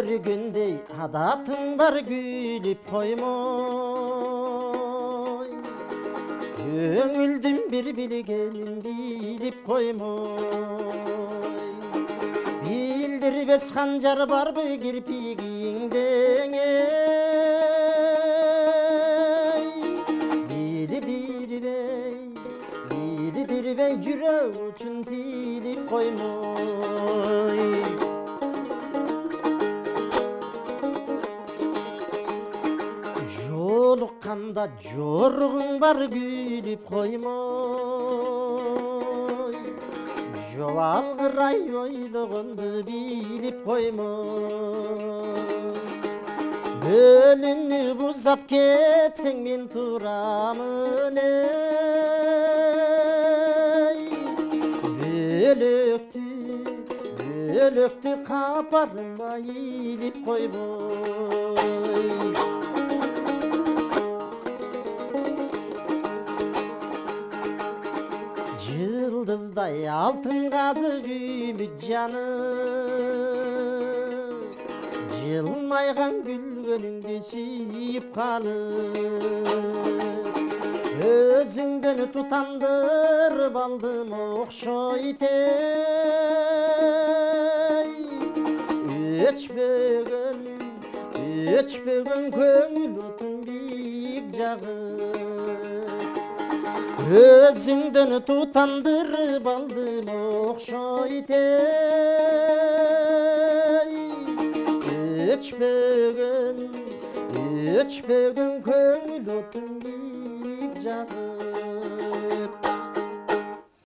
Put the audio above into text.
көргендей адатың бар күліп қоймой, көңілдің бір білгенін біліп қоймой, білдірбес қанжар бар бы кірпігіңде, білдірбей жүрек үшін тиліп қоймой. Жолыққанда жорығың бар күліп қоймой, жоғалғырай ойлығынды біліп қоймой. Бөліні бұзап кетсең мен тұрамын ей, бөлікті қапарыма иліп қоймой. Жылдыздай алтын қазық үміт жаны, жылмайған күлгеніңді сүйіп қалып, өзіңден тұтандырып алдым оқшойтей. Өчпеген көңіл отын биік жағып, өзіңден тұтандырып алдым оқшойтей. Өчпеген көңіл отын биік жағып.